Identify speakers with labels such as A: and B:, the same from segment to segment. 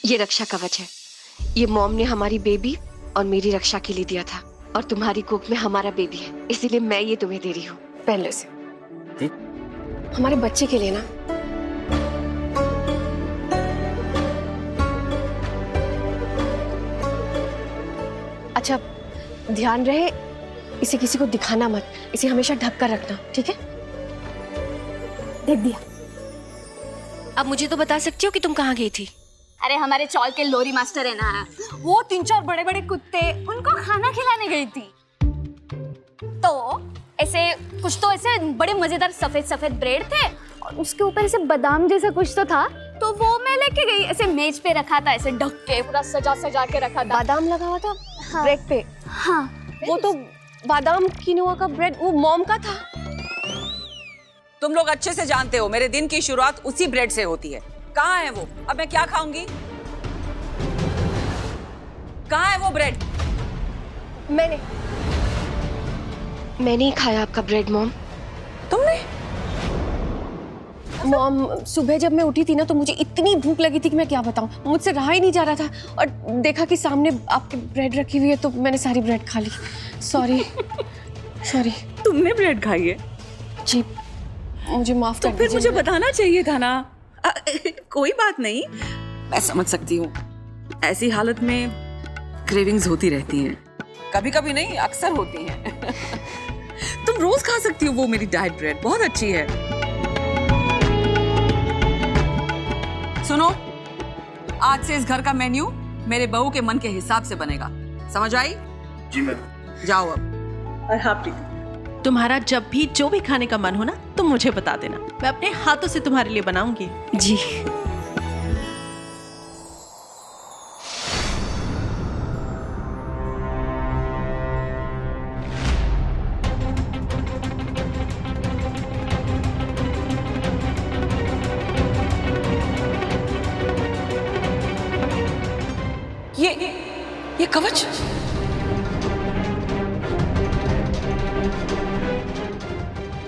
A: ये रक्षा कवच है। ये मॉम ने हमारी बेबी और मेरी रक्षा के लिए दिया था, और तुम्हारी कोख में हमारा बेबी है, इसीलिए मैं ये तुम्हें दे रही हूँ। पहन लो इसे। हमारे बच्चे के लिए ना। अच्छा, ध्यान रहे इसे किसी को दिखाना मत, इसे हमेशा ढक कर रखना, ठीक है? देख दिया। अब मुझे तो बता सकती हो कि तुम कहाँ गई थी?
B: अरे हमारे चौल के लोरी मास्टर है ना, वो 3-4 बड़े बड़े कुत्ते, उनको खाना खिलाने गई थी। तो ऐसे कुछ तो ऐसे बड़े मजेदार सफेद सफेद ब्रेड थे, और उसके ऊपर ऐसे बादाम जैसा कुछ तो था, तो वो मैं लेके गई। ऐसे मेज पे रखा था, ऐसे ढक के पूरा सजा सजा के रखा था।
A: बादाम लगा हुआ था?
B: हाँ।
A: ब्रेड पे?
B: हाँ।
A: वो तो बादाम किनुआ का ब्रेड वो मॉम का था।
C: तुम लोग अच्छे से जानते हो मेरे दिन की शुरुआत उसी ब्रेड से होती है। कहाँ है वो? अब मैं क्या खाऊंगी? कहाँ है वो ब्रेड?
A: मैंने ही खाया आपका ब्रेड मॉम।
C: तुमने?
A: मॉम, सुबह जब मैं उठी थी ना तो मुझे इतनी भूख लगी थी कि मैं क्या बताऊं, मुझसे रहा ही नहीं जा रहा था, और देखा कि सामने आपकी ब्रेड रखी हुई है तो मैंने सारी ब्रेड खा ली। सॉरी।
C: तुमने ब्रेड खाई है?
A: जी, मुझे माफ कर
C: तो फिर
A: दीजिए।
C: मुझे बताना चाहिए था ना। कोई बात नहीं, मैं समझ सकती हूँ। ऐसी हालत में क्रेविंग्स होती रहती हैं, कभी कभी नहीं अक्सर होती हैं। तुम रोज खा सकती हो वो मेरी डाइट ब्रेड, बहुत अच्छी है। सुनो, आज से इस घर का मेन्यू मेरे बहू के मन के हिसाब से बनेगा, समझ आई?
D: जी मैम।
C: जाओ अब।
E: और हाँ प्रीति, तुम्हारा जब भी जो भी खाने का मन हो ना, तुम मुझे बता देना, मैं अपने हाथों से तुम्हारे लिए बनाऊंगी।
A: जी।
C: ये कवच?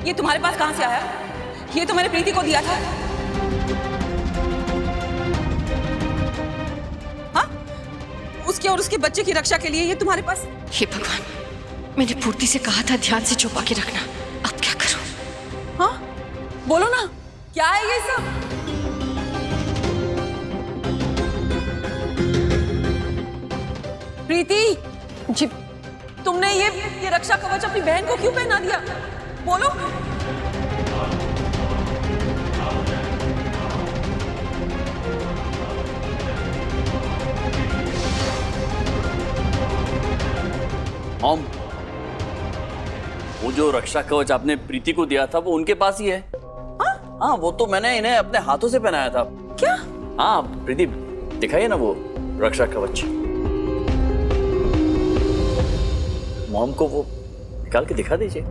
C: ये तुम्हारे पास कहां से आया? ये तो मैंने प्रीति को दिया था। हाँ? उसके और उसके बच्चे की रक्षा के लिए ये तुम्हारे पास?
A: हे भगवान, मैंने पूर्ति से कहा था ध्यान से छुपा के रखना, अब क्या करूं?
C: हाँ? बोलो ना, क्या है ये सब? प्रीति
A: जी,
C: तुमने ये रक्षा कवच अपनी बहन को क्यों पहना दिया? बोलो।
D: मॉम, वो जो रक्षा कवच आपने प्रीति को दिया था वो उनके पास ही है। हाँ, वो तो मैंने इन्हें अपने हाथों से पहनाया था।
C: क्या?
D: हाँ प्रीति, दिखाइए ना वो रक्षा कवच। मॉम को वो निकाल के दिखा दीजिए।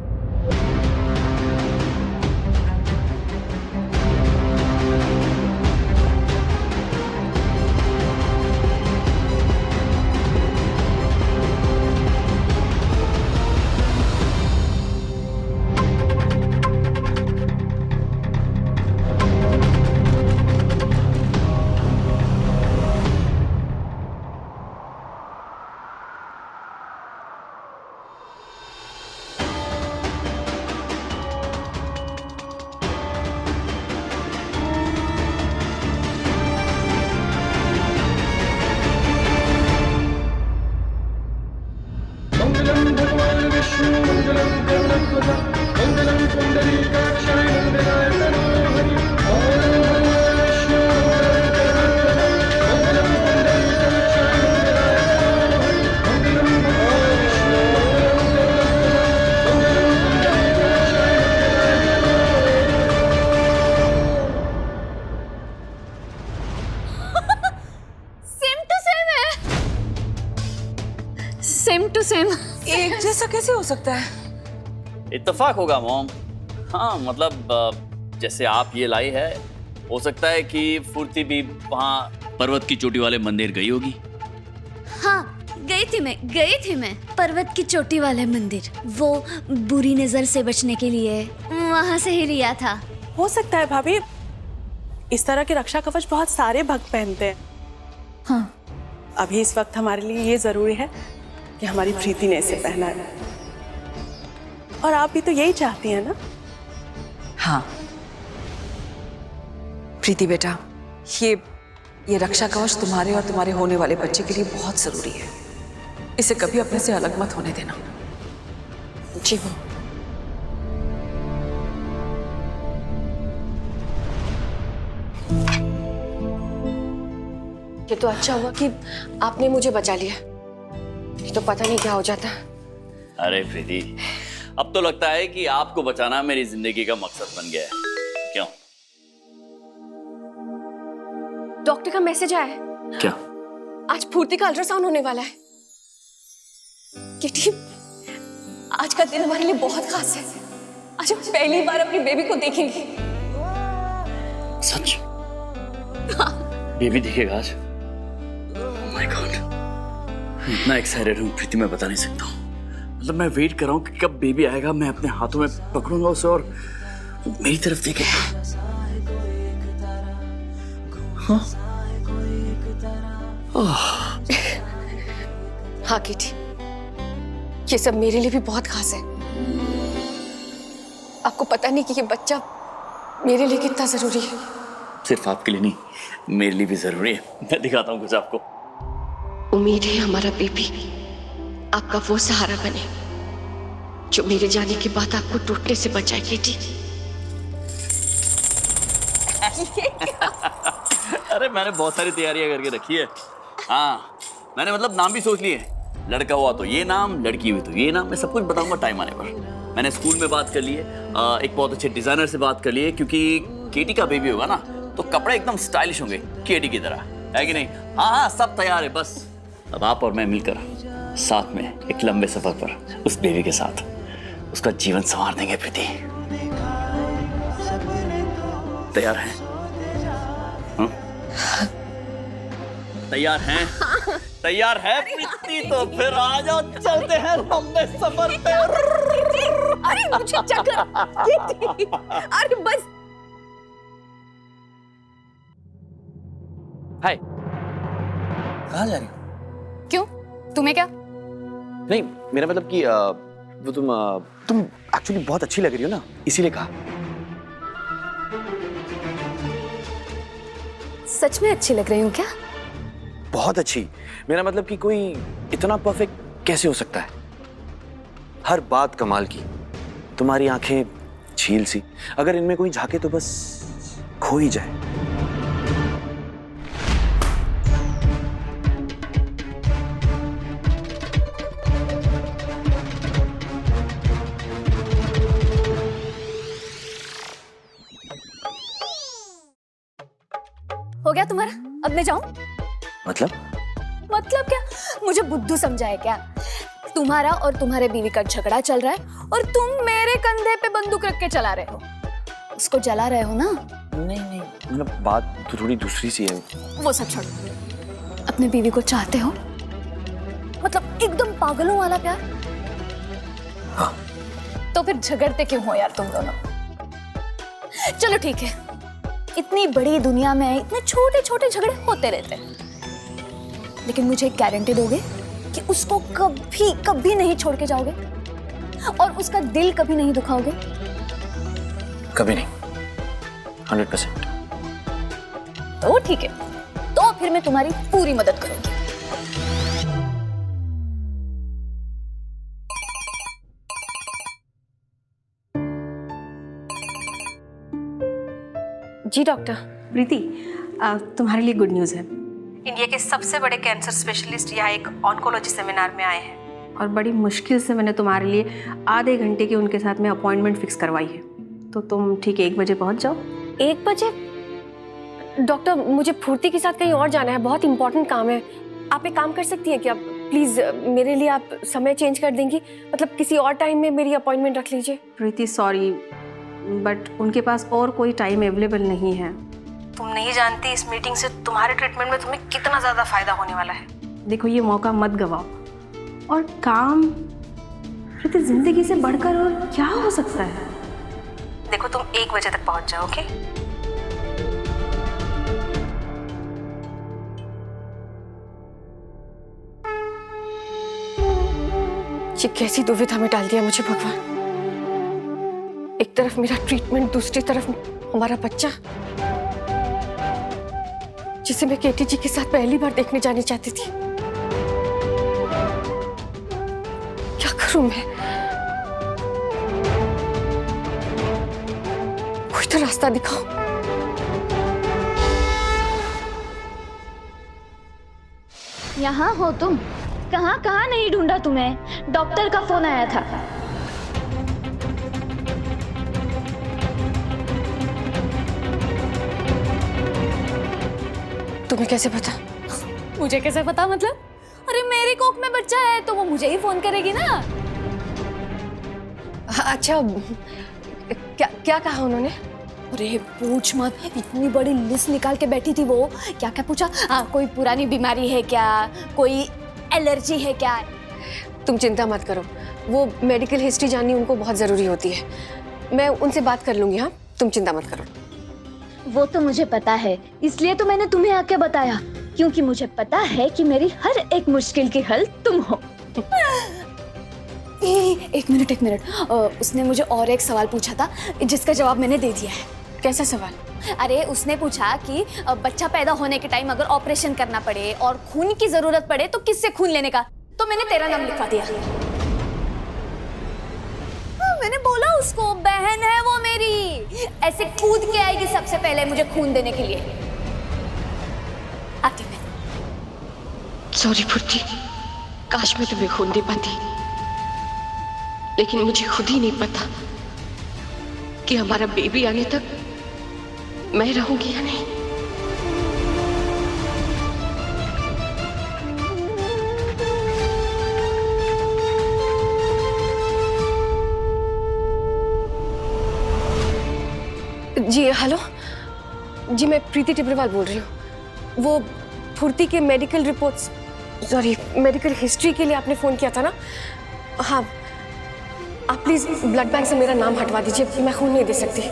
B: Same to same.
C: एक जैसा कैसे हो सकता है?
D: इत्तेफाक होगा मॉम। हाँ मतलब जैसे आप ये लाई है, हो सकता है कि फुर्ती भी वहाँ पर्वत की चोटी वाले मंदिर गई होगी।
B: हाँ, गई थी मैं पर्वत की चोटी वाले मंदिर। वो बुरी नजर से बचने के लिए वहाँ से ही लिया था।
F: हो सकता है भाभी, इस तरह के रक्षा कवच बहुत सारे भक्त पहनते हैं।
E: अभी इस वक्त हमारे लिए ये ज़रूरी है कि हमारी प्रीति ने इसे पहना है। और आप भी तो यही चाहती हैं ना?
C: हाँ प्रीति बेटा, ये रक्षा कवच तुम्हारे और तुम्हारे होने वाले बच्चे के लिए बहुत जरूरी है। इसे कभी अपने से अलग मत होने देना।
A: जी वो ये तो अच्छा हुआ कि आपने मुझे बचा लिया, नहीं तो पता नहीं क्या हो जाता।
D: अरे प्रीति, अब तो लगता है कि आपको बचाना मेरी जिंदगी का मकसद बन गया है। क्यों?
A: डॉक्टर का मैसेज आया है।
D: क्या?
A: आज फूर्ति का अल्ट्रासाउंड होने वाला है। किटी, आज का दिन हमारे लिए बहुत खास है। आज हम पहली बार अपनी बेबी को देखेंगे।
D: सच? बेबी दिखेगा आज? ओह माय गॉड, इतना एक्साइटेड हूँ प्रीति, मैं बता नहीं सकता हूँ। मतलब मैं वेट कर रहा हूँ कि कब बेबी आएगा, मैं अपने हाथों में पकड़ूंगा उसे और मेरी तरफ देखेगा। हाँ?
A: हाँ किटी, ये सब मेरे लिए भी बहुत खास है। आपको पता नहीं कि ये बच्चा मेरे लिए कितना जरूरी है।
D: सिर्फ आपके लिए नहीं, मेरे लिए भी जरूरी है। मैं दिखाता हूँ कुछ आपको।
A: उम्मीद है हमारा बेबी आपका वो सहारा बने जो मेरे जाने के बाद आपको टूटने से बचाए। बेटी
D: अरे मैंने बहुत सारी तैयारियां करके रखी है। हाँ, मैंने मतलब नाम भी सोच लिए। लड़का हुआ तो ये नाम, लड़की हुई तो ये नाम। मैं सब कुछ बताऊंगा टाइम आने पर। मैंने स्कूल में बात कर ली है, एक बहुत अच्छे डिजाइनर से बात कर ली है, क्योंकि केटी का बेबी होगा ना तो कपड़े एकदम स्टाइलिश होंगे केटी की तरह, है कि नहीं? हाँ हाँ, सब तैयार है। बस अब आप और मैं मिलकर साथ में एक लंबे सफर पर उस बेबी के साथ उसका जीवन संवार देंगे। प्रीति, तैयार हैं? तैयार हैं? तैयार है प्रीति? तो फिर आ जाओ, चलते हैं लंबे सफर पे।
A: अरे मुझे चक्कर। अरे बस।
F: हाय, कहाँ जा रही हो?
B: क्यों? तुम्हें क्या?
F: नहीं, मेरा मतलब कि वो तुम एक्चुअली बहुत अच्छी लग रही हो ना, इसीलिए कहा।
B: सच में अच्छी लग रही हूँ क्या?
F: बहुत अच्छी। मेरा मतलब कि कोई इतना परफेक्ट कैसे हो सकता है? हर बात कमाल की। तुम्हारी आंखें झील सी, अगर इनमें कोई झांके तो बस खो ही जाए।
B: हो गया तुम्हारा? अब मैं जाऊं?
F: मतलब
B: क्या? मुझे बुद्धू समझाए क्या? तुम्हारा और तुम्हारे बीवी का झगड़ा चल रहा है और तुम मेरे कंधे पे बंदूक रख के चला रहे हो। उसको जला रहे हो ना?
F: नहीं, मतलब बात तो थोड़ी दूसरी सी है।
B: वो सब छोड़ो। अपने बीवी को चाहते हो? मतलब एकदम पागलों वाला प्यार?
F: हाँ।
B: तो फिर झगड़ते क्यों हो यार तुम दोनों? चलो ठीक है, इतनी बड़ी दुनिया में इतने छोटे छोटे झगड़े होते रहते हैं, लेकिन मुझे एक गारंटी दोगे कि उसको कभी कभी नहीं छोड़ के जाओगे और उसका दिल कभी नहीं दुखाओगे?
F: कभी नहीं, 100%।
B: तो ठीक है, तो फिर मैं तुम्हारी पूरी मदद करूंगी।
A: जी डॉक्टर।
E: प्रीति, तुम्हारे लिए गुड न्यूज़ है। इंडिया के सबसे बड़े कैंसर स्पेशलिस्ट यहाँ एक ऑन्कोलॉजी सेमिनार में आए हैं और बड़ी मुश्किल से मैंने तुम्हारे लिए आधे घंटे की उनके साथ में अपॉइंटमेंट फिक्स करवाई है। तो तुम ठीक 1 बजे पहुँच जाओ।
A: 1 बजे? डॉक्टर, मुझे फूर्ति के साथ कहीं और जाना है, बहुत इंपॉर्टेंट काम है। आप एक काम कर सकती हैं क्या? प्लीज़ मेरे लिए आप समय चेंज कर देंगी, मतलब किसी और टाइम में मेरी अपॉइंटमेंट रख लीजिए।
E: प्रीति सॉरी, बट उनके पास और कोई टाइम अवेलेबल नहीं है। तुम नहीं जानती इस मीटिंग से तुम्हारे ट्रीटमेंट में तुम्हें कितना ज़्यादा फायदा होने वाला है। देखो, ये मौका मत गवाओ। और काम प्रीति जिंदगी से बढ़कर और क्या हो सकता है? देखो, तुम 1 बजे तक पहुंच जाओ, ओके?
A: ये कैसी दुविधा में डाल दिया मुझे भगवान। एक तरफ मेरा ट्रीटमेंट, दूसरी तरफ हमारा बच्चा, जिसे मैं केटी जी के साथ पहली बार देखने जानी चाहती थी। क्या करूं मैं? कोई तो रास्ता दिखाओ।
B: यहाँ हो तुम? कहाँ कहाँ नहीं ढूंढा तुम्हें, डॉक्टर का फोन आया था।
A: तुम्हें कैसे पता?
B: मुझे कैसे पता मतलब? अरे मेरी कोख में बच्चा है तो वो मुझे ही फोन करेगी ना।
A: अच्छा, क्या क्या कहा उन्होंने?
B: अरे पूछ मत, इतनी बड़ी लिस्ट निकाल के बैठी थी वो। क्या क्या पूछा? कोई पुरानी बीमारी है क्या, कोई एलर्जी है क्या?
A: तुम चिंता मत करो, वो मेडिकल हिस्ट्री जाननी उनको बहुत जरूरी होती है। मैं उनसे बात कर लूंगी। हाँ, तुम चिंता मत करो।
B: वो तो मुझे पता है, इसलिए तो मैंने तुम्हें आके बताया, क्योंकि मुझे पता है कि मेरी हर एक मुश्किल की हल तुम हो। एक मिनट, उसने मुझे और एक सवाल पूछा था जिसका जवाब मैंने दे दिया है।
A: कैसा सवाल?
B: अरे उसने पूछा कि बच्चा पैदा होने के टाइम अगर ऑपरेशन करना पड़े और खून की जरूरत पड़े तो किससे खून लेने का, तो मैंने तेरा नाम लिखवा दिया। मैंने बोला उसको, बहन है वो मेरी, ऐसे कूद के आएगी सबसे पहले मुझे खून देने के लिए। आती मैं।
A: सॉरी फुर्ती, काश मैं तुम्हें खून दे पाती, लेकिन मुझे खुद ही नहीं पता कि हमारा बेबी आने तक मैं रहूंगी या नहीं। जी हेलो जी, मैं प्रीति टिब्रेवाल बोल रही हूँ। वो फुर्ती के medical reports, sorry medical history के लिए आपने फ़ोन किया था ना? हाँ, आप प्लीज़ ब्लड बैंक से मेरा नाम हटवा दीजिए, मैं खून नहीं दे सकती।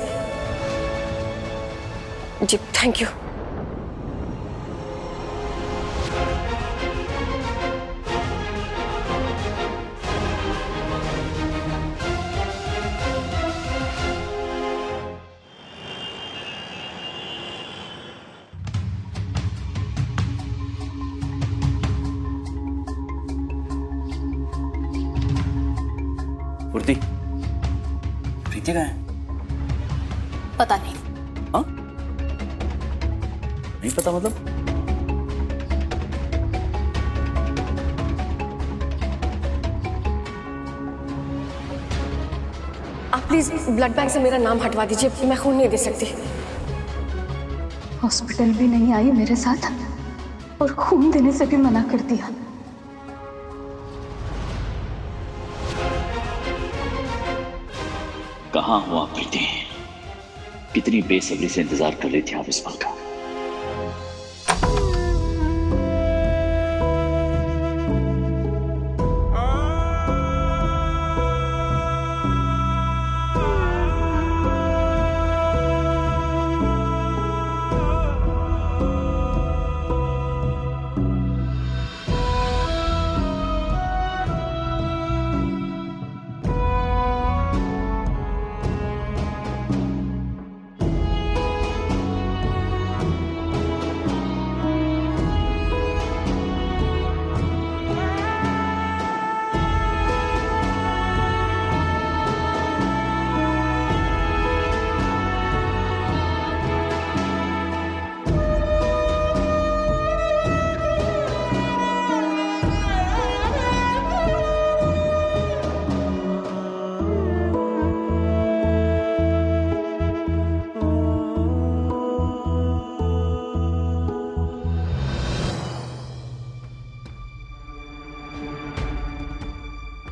A: जी थैंक यू।
D: फुर्ती, प्रीति कहाँ है?
B: पता नहीं।
D: हाँ? नहीं पता मतलब?
A: आप प्लीज़ ब्लड बैंक से मेरा नाम हटवा दीजिए, मैं खून नहीं दे सकती।
B: हॉस्पिटल भी नहीं आई मेरे साथ और खून देने से भी मना कर दिया।
D: कहाँ हो आप प्रीति? कितनी बेसब्री से इंतजार कर रही थी आप इस पल का।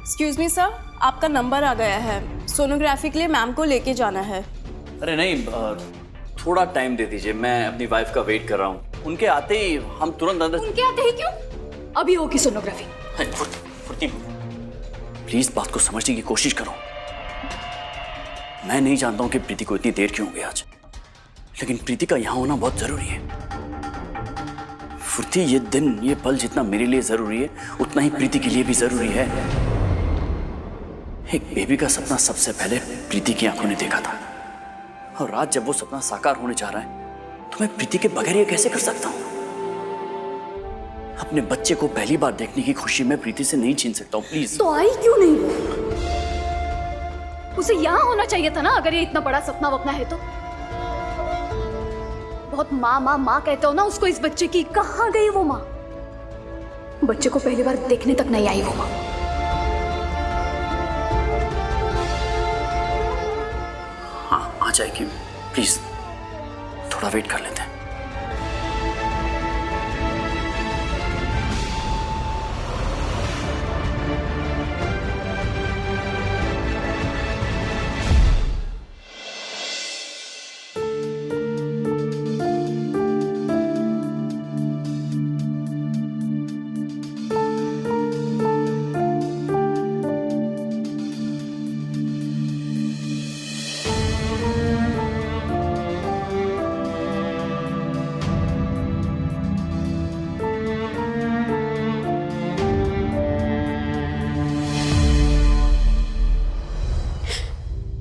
G: एक्सक्यूज मी सर, आपका नंबर आ गया है, सोनोग्राफी के लिए मैम को लेके जाना है।
D: अरे नहीं, थोड़ा टाइम दे दीजिए, मैं अपनी वाइफ का वेट कर रहा हूँ। उनके आते ही हम तुरंत अंदर।
B: उनके आते ही क्यों? अभी होगी सोनोग्राफी।
D: फुर्ती, प्लीज बात को समझने की कोशिश करो। मैं नहीं जानता हूँ कि प्रीति को इतनी देर क्यों हो गई आज, लेकिन प्रीति का यहाँ होना बहुत जरूरी है। फुर्ती, ये दिन, ये पल जितना मेरे लिए जरूरी है उतना ही प्रीति के लिए भी जरूरी है। एक बेबी का सपना सबसे पहले प्रीति की आंखों ने देखा था, और आज जब वो सपना साकार होने जा रहा है तो मैं प्रीति के बगैर ये कैसे कर सकता हूं? अपने बच्चे को पहली बार देखने की खुशी मैं प्रीति से नहीं छीन सकता हूं, प्लीज।
B: तो आई क्यों नहीं वो? उसे यहाँ होना चाहिए था ना, अगर ये इतना बड़ा सपना वपना है तो। बहुत माँ माँ माँ कहते हो ना उसको इस बच्चे की, कहाँ गई वो माँ? बच्चे को पहली बार देखने तक नहीं आई वो माँ।
D: हाँ, आ जाएगी, प्लीज थोड़ा वेट कर लेते हैं।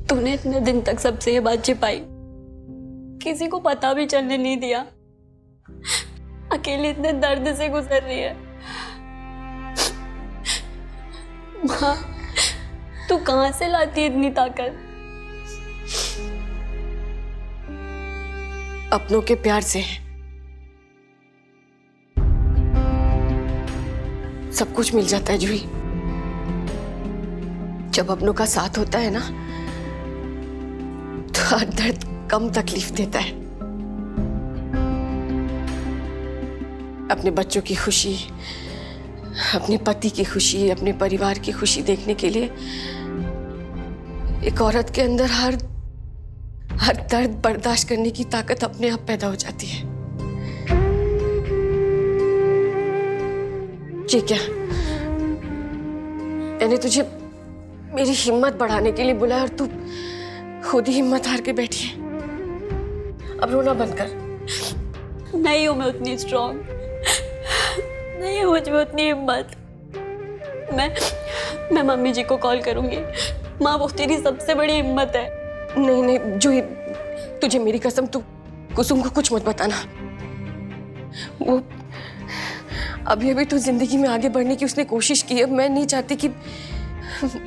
H: तूने इतने दिन तक सबसे ये बात छिपाई, किसी को पता भी चलने नहीं दिया, अकेले इतने दर्द से गुजर रही है। माँ, तू कहाँ से लाती है इतनी ताकत?
A: अपनों के प्यार से। सब कुछ मिल जाता है जूही। जब अपनों का साथ होता है ना तो हर दर्द कम तकलीफ देता है। अपने बच्चों की खुशी, अपने पति की खुशी, अपने परिवार की खुशी देखने के लिए एक औरत के अंदर हर दर्द बर्दाश्त करने की ताकत अपने आप पैदा हो जाती है। ये क्या, मैंने तुझे मेरी हिम्मत बढ़ाने के लिए बुलाया और तू खुद ही हिम्मत हार के बैठी है। अब रोना बंद कर।
H: नहीं हूं मैं उतनी स्ट्रॉन्ग, नहीं है मुझ में उतनी हिम्मत। मैं मम्मी जी को कॉल करूंगी। माँ, वो तेरी सबसे बड़ी हिम्मत है।
A: नहीं नहीं जूही, तुझे मेरी कसम, तू कुसुम को कुछ मत बताना। वो अभी तो जिंदगी में आगे बढ़ने की उसने कोशिश की है। मैं नहीं चाहती कि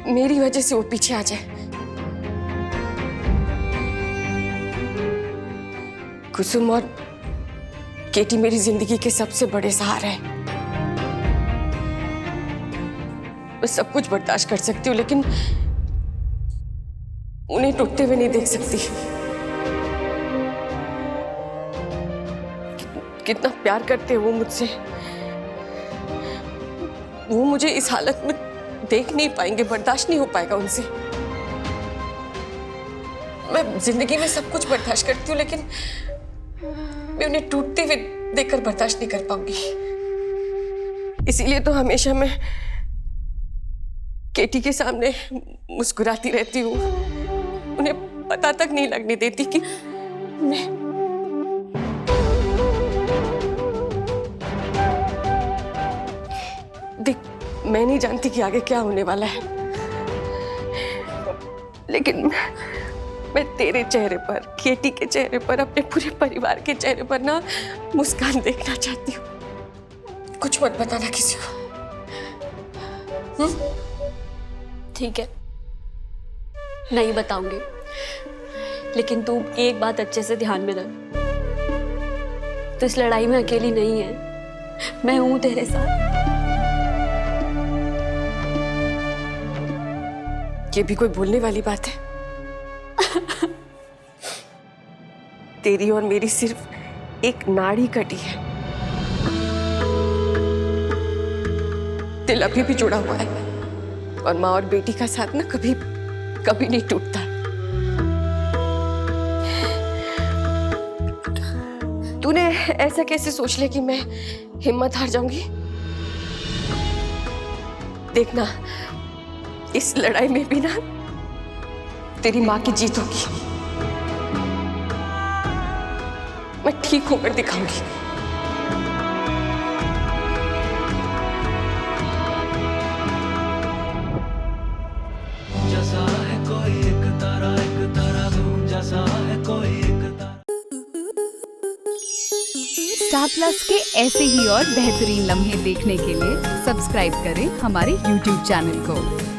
A: मेरी वजह से वो पीछे आ जाए। कुसुम और केटी मेरी जिंदगी के सबसे बड़े सहारे हैं। मैं सब कुछ बर्दाश्त कर सकती हूँ, लेकिन उन्हें टूटते हुए नहीं देख सकती। कितना प्यार करते हैं वो मुझसे। वो मुझे इस हालत में देख नहीं पाएंगे, बर्दाश्त नहीं हो पाएगा उनसे। मैं जिंदगी में सब कुछ बर्दाश्त करती हूँ, लेकिन मैं उन्हें टूटते हुए देखकर बर्दाश्त नहीं कर पाऊंगी। इसीलिए तो हमेशा मैं केटी के सामने मुस्कुराती रहती हूँ। उन्हें पता तक नहीं लगने देती कि मैं देख, मैं नहीं जानती कि आगे क्या होने वाला है, लेकिन मैं तेरे चेहरे पर, केटी के चेहरे पर, अपने पूरे परिवार के चेहरे पर ना मुस्कान देखना चाहती हूँ। कुछ मत बताना किसी को।
H: ठीक है, नहीं बताऊंगी, लेकिन तू एक बात अच्छे से ध्यान में रख। तो इस लड़ाई में अकेली नहीं है, मैं हूं तेरे साथ।
A: ये भी कोई बोलने वाली बात है? तेरी और मेरी सिर्फ एक नाड़ी कटी है, दिल अभी भी जुड़ा हुआ है। और माँ और बेटी का साथ ना कभी कभी नहीं टूटता। तूने ऐसा कैसे सोच लिया कि मैं हिम्मत हार जाऊंगी? देखना, इस लड़ाई में भी ना तेरी माँ की जीत होगी। मैं ठीक होकर दिखाऊंगी।
I: स्टार प्लस के ऐसे ही और बेहतरीन लम्हे देखने के लिए सब्सक्राइब करें हमारे YouTube चैनल को।